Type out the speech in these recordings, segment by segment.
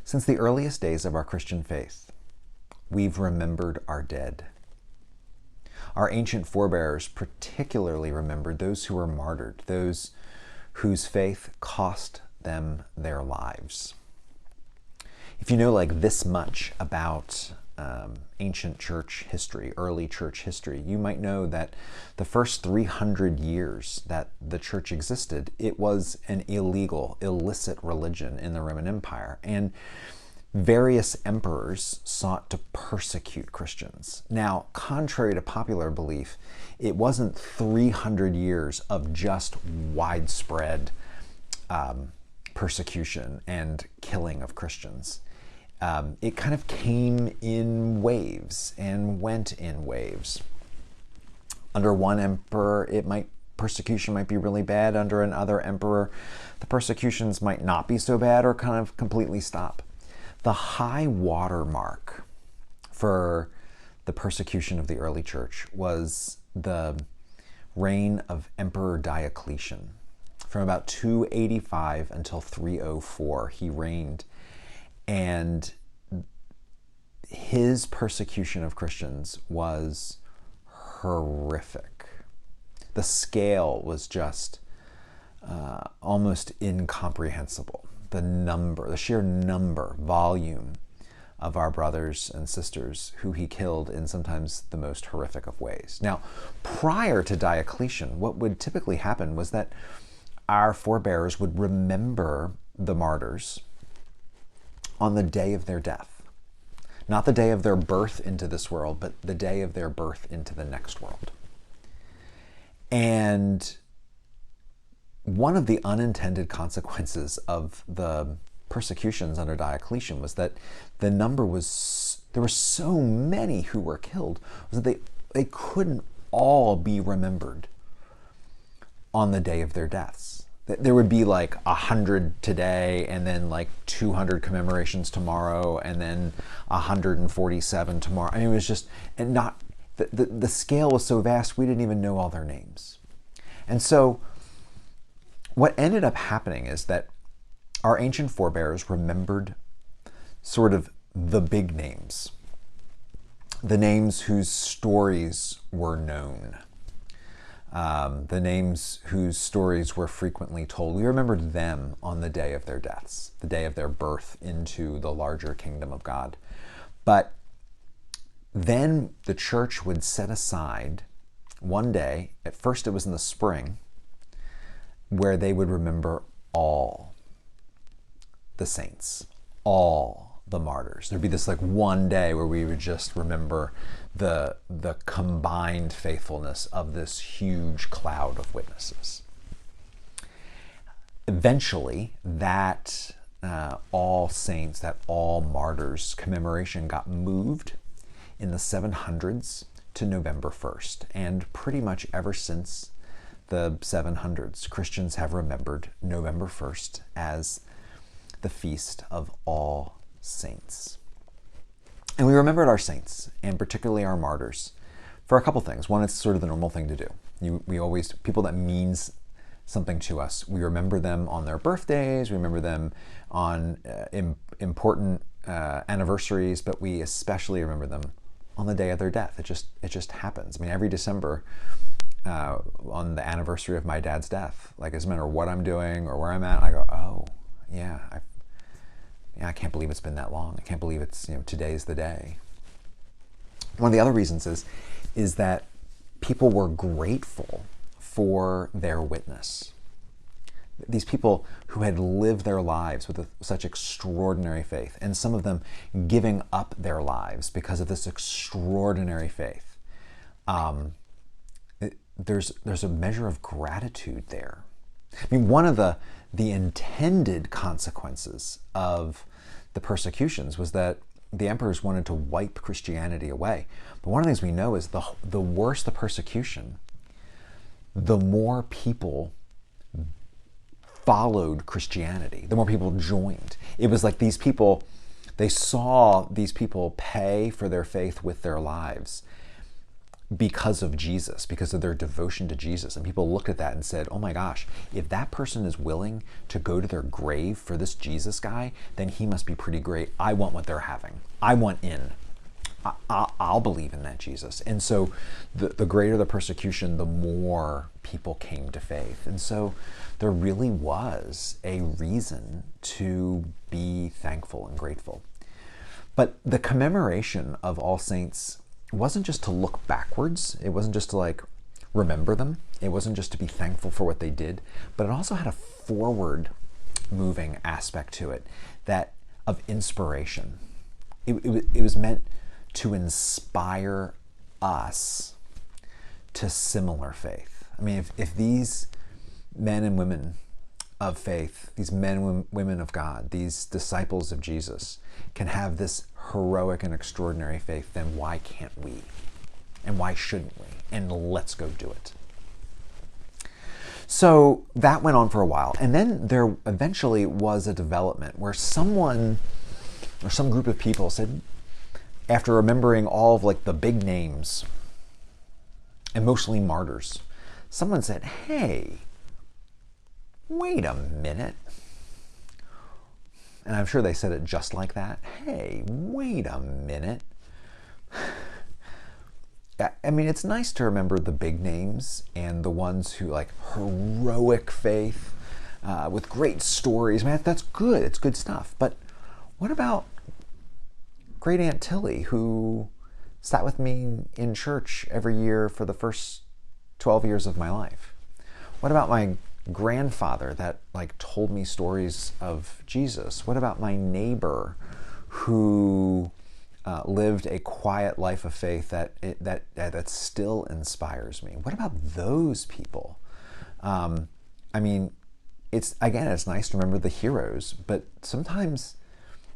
Since the earliest days of our Christian faith, we've remembered our dead. Our ancient forebears particularly remembered those who were martyred, those whose faith cost them their lives. If you know like this much about ancient church history, early church history, you might know that the first 300 years that the church existed, it was an illegal, illicit religion in the Roman Empire. And various emperors sought to persecute Christians. Now, contrary to popular belief, it wasn't 300 years of just widespread persecution and killing of Christians. It kind of came in waves and went in waves. Under one emperor, persecution might be really bad. Under another emperor, the persecutions might not be so bad or kind of completely stop. The high water mark for the persecution of the early church was the reign of Emperor Diocletian. From about 285 until 304, he reigned. And his persecution of Christians was horrific. The scale was just almost incomprehensible. The sheer number, volume of our brothers and sisters who he killed in sometimes the most horrific of ways. Now, prior to Diocletian, what would typically happen was that our forebears would remember the martyrs on the day of their death. Not the day of their birth into this world, but the day of their birth into the next world. And one of the unintended consequences of the persecutions under Diocletian was that there were so many who were killed, was that they couldn't all be remembered on the day of their deaths. There would be like 100 today, and then like 200 commemorations tomorrow, and then 147 tomorrow. I mean, it was just, and not, the scale was so vast, we didn't even know all their names. And so what ended up happening is that our ancient forebears remembered sort of the big names, the names whose stories were known. The names whose stories were frequently told. We remembered them on the day of their deaths, the day of their birth into the larger kingdom of God. But then the church would set aside one day, at first it was in the spring, where they would remember all the saints, all the martyrs. There'd be this like one day where we would just remember the combined faithfulness of this huge cloud of witnesses. Eventually, that all saints, that all martyrs commemoration got moved in the 700s to November 1st. And pretty much ever since the 700s, Christians have remembered November 1st as the feast of all saints. And we remembered our saints, and particularly our martyrs, for a couple things. One, it's sort of the normal thing to do. People that means something to us, we remember them on their birthdays, we remember them on important anniversaries, but we especially remember them on the day of their death. It just happens. I mean, every December, on the anniversary of my dad's death, like, it doesn't matter what I'm doing or where I'm at, I go, oh, yeah, I can't believe it's been that long. I can't believe it's, today's the day. One of the other reasons is that people were grateful for their witness. These people who had lived their lives with such extraordinary faith, and some of them giving up their lives because of this extraordinary faith. There's a measure of gratitude there. I mean, one of the intended consequences of the persecutions was that the emperors wanted to wipe Christianity away. But one of the things we know is the worse the persecution, the more people followed Christianity, the more people joined. It was like these people, they saw these people pay for their faith with their lives because of Jesus, because of their devotion to Jesus. And people looked at that and said, oh my gosh, if that person is willing to go to their grave for this Jesus guy, then he must be pretty great. I want what they're having. I want in. I'll believe in that Jesus. And so the greater the persecution, the more people came to faith. And so there really was a reason to be thankful and grateful. But the commemoration of All Saints wasn't just to look backwards. It wasn't just to like remember them. It wasn't just to be thankful for what they did, but it also had a forward moving aspect to it, that of inspiration. It was meant to inspire us to similar faith. I mean, if these men and women of faith, these men and women of God, these disciples of Jesus can have this heroic and extraordinary faith, then why can't we? And why shouldn't we? And let's go do it. So that went on for a while. And then there eventually was a development where someone or some group of people said, after remembering all of like the big names and mostly martyrs, someone said, hey, wait a minute. And I'm sure they said it just like that. Hey, wait a minute. I mean, it's nice to remember the big names and the ones who like heroic faith with great stories. Man, that's good. It's good stuff. But what about Great Aunt Tilly, who sat with me in church every year for the first 12 years of my life? What about my grandfather that like told me stories of Jesus? What about my neighbor who lived a quiet life of faith that still inspires me? What about those people? I mean, it's nice to remember the heroes, but sometimes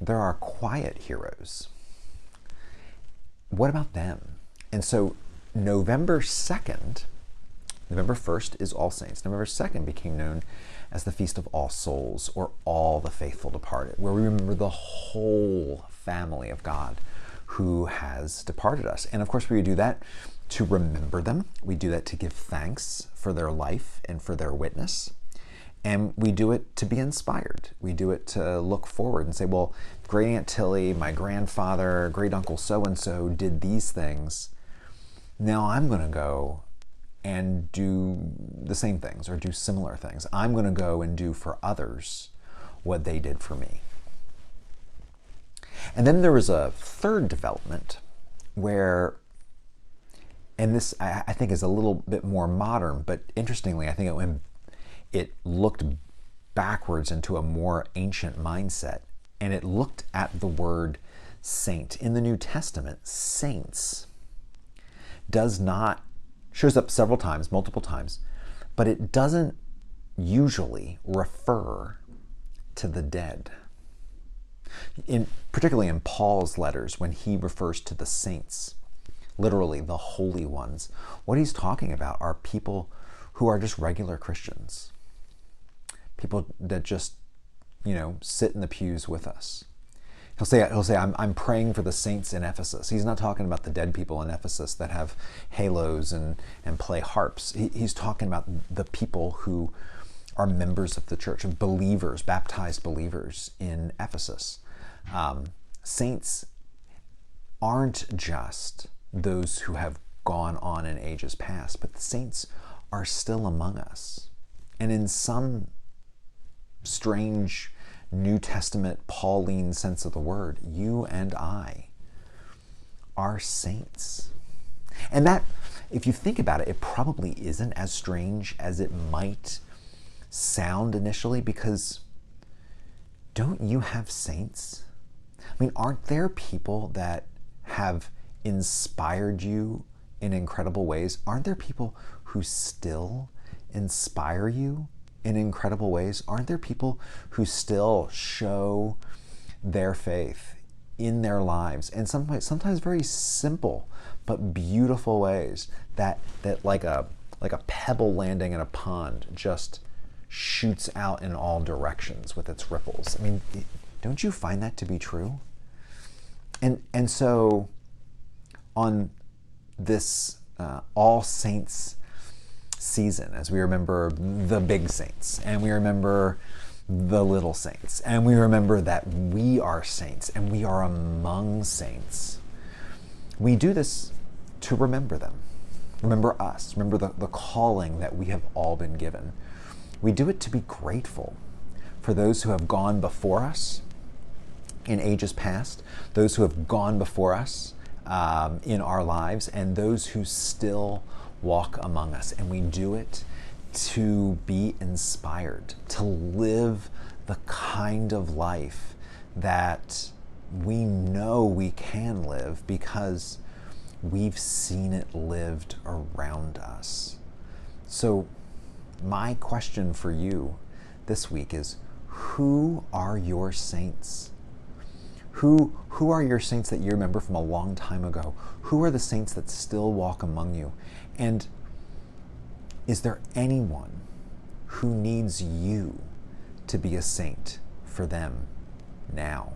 there are quiet heroes. What about them? And so November 2nd, November 1st is All Saints. November 2nd became known as the Feast of All Souls, or All the Faithful Departed, where we remember the whole family of God who has departed us. And of course we do that to remember them. We do that to give thanks for their life and for their witness. And we do it to be inspired. We do it to look forward and say, well, Great Aunt Tilly, my grandfather, great uncle so-and-so did these things. Now I'm going to go and do the same things or do similar things. I'm going to go and do for others what they did for me. And then there was a third development where, and this I think is a little bit more modern, but interestingly, I think it looked backwards into a more ancient mindset, and it looked at the word saint. In the New Testament, saints shows up several times, multiple times, but it doesn't usually refer to the dead. Particularly in Paul's letters, when he refers to the saints, literally the holy ones, what he's talking about are people who are just regular Christians. People that just, sit in the pews with us. He'll say, I'm praying for the saints in Ephesus. He's not talking about the dead people in Ephesus that have halos and play harps. He's talking about the people who are members of the church, of believers, baptized believers in Ephesus. Saints aren't just those who have gone on in ages past, but the saints are still among us. And in some strange New Testament Pauline sense of the word, you and I are saints. And that, if you think about it, it probably isn't as strange as it might sound initially, because don't you have saints? I mean, aren't there people that have inspired you in incredible ways? Aren't there people who still inspire you in incredible ways? Aren't there people who still show their faith in their lives in sometimes very simple but beautiful ways that like a pebble landing in a pond just shoots out in all directions with its ripples? I mean, don't you find that to be true? And so on this All Saints season, as we remember the big saints, and we remember the little saints, and we remember that we are saints and we are among saints. We do this to remember them, remember us, remember the calling that we have all been given. We do it to be grateful for those who have gone before us in ages past, those who have gone before us in our lives, and those who still walk among us. And we do it to be inspired, to live the kind of life that we know we can live because we've seen it lived around us. So my question for you this week is, who are your saints? Who are your saints that you remember from a long time ago? Who are the saints that still walk among you? And is there anyone who needs you to be a saint for them now?